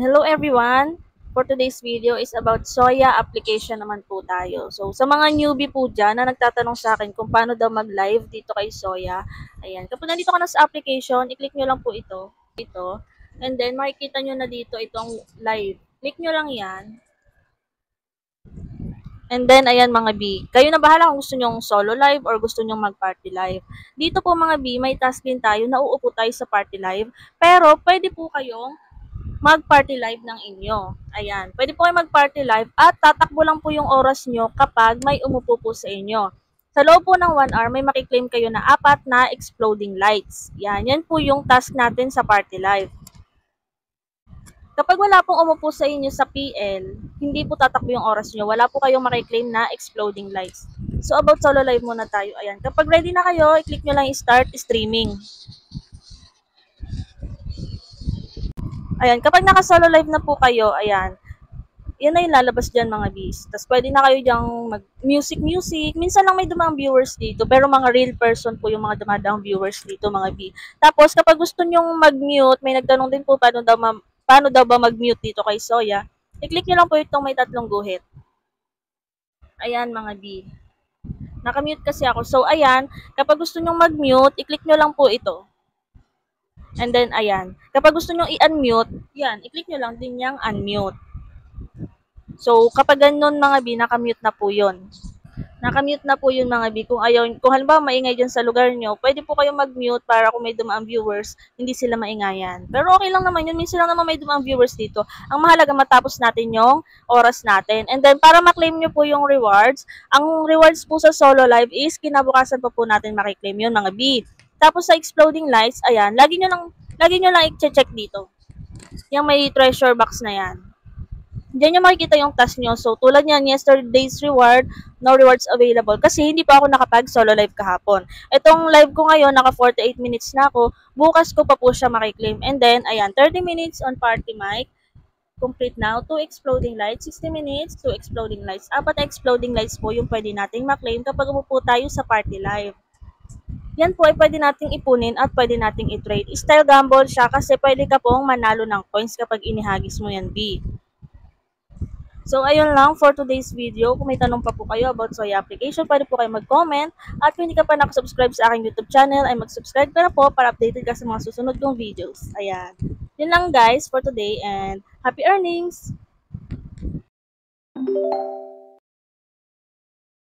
Hello everyone! For today's video is about Soya application naman po tayo. So, sa mga newbie po dyan na nagtatanong sa akin kung paano daw mag-live dito kay Soya, ayan. Kapag nandito ka na sa application, i-click nyo lang po ito. And then, makikita nyo na dito itong live. Click nyo lang yan. And then, ayan mga B, kayo na bahala kung gusto nyong solo live or gusto nyong mag-party live. Dito po mga B, may task din tayo, nauupo tayo sa party live. Pero, pwede po kayong mag-party live ng inyo. Ayan. Pwede po kayo mag-party live at tatakbo lang po yung oras nyo kapag may umupo po sa inyo. Sa loob po ng 1 hour, may makiklaim kayo na 4 na exploding lights. Yan. Yan po yung task natin sa party live. Kapag wala pong umupo sa inyo sa PL, hindi po tatakbo yung oras nyo. Wala po kayong makiklaim na exploding lights. So, about solo live muna tayo. Ayan. Kapag ready na kayo, i-click nyo lang yung start streaming. Ayan, kapag naka-solo live na po kayo, ayan, yan na yung lalabas dyan mga bees. Tapos pwede na kayo dyang mag-music. Minsan lang may dumang viewers dito, pero mga real person po yung mga dumadaang viewers dito mga bee. Tapos kapag gusto nyong mag-mute, may nagtanong din po paano daw ba mag-mute dito kay Soya. I-click nyo lang po itong may 3 guhit. Ayan mga bee. Naka-mute kasi ako. So ayan, kapag gusto nyong mag-mute, i-click nyo lang po ito. And then, ayan. Kapag gusto nyo i-unmute, yan, i-click nyo lang din yung unmute. So, kapag ganun mga B, nakamute na po yun. Nakamute na po yun mga B. Kung halimbawa maingay dyan sa lugar nyo, pwede po kayong mag-mute para kung may dumaang viewers, hindi sila maingayan. Pero okay lang naman yun. Minsan lang naman may dumaang viewers dito. Ang mahalaga matapos natin yung oras natin. And then, para maklaim nyo po yung rewards, ang rewards po sa solo live is kinabukasan pa po natin makiklaim yun mga B. Tapos sa exploding lights, ayan, lagi nyo lang i-check dito. Yung may treasure box na yan. Diyan nyo makikita yung task nyo. So, tulad yan, yesterday's reward, no rewards available. Kasi hindi pa ako nakapag-solo live kahapon. Itong live ko ngayon, naka 48 minutes na ako. Bukas ko pa po siya makiklaim. And then, ayan, 30 minutes on party mic. Complete now. 2 exploding lights. 60 minutes, 2 exploding lights. 4 exploding lights po yung pwede nating maklaim kapag umupo tayo sa party live. Yan po ay pwede nating ipunin at pwede nating i-trade. Style gamble siya kasi pwede ka pong manalo ng coins kapag inihagis mo yan, B. So, ayun lang for today's video. Kung may tanong pa po kayo about Soya application, pwede po kayo mag-comment. At kung hindi ka pa nakasubscribe sa aking YouTube channel, ay mag-subscribe ka na po para updated ka sa mga susunod kong videos. Ayan. Yun lang guys for today and happy earnings!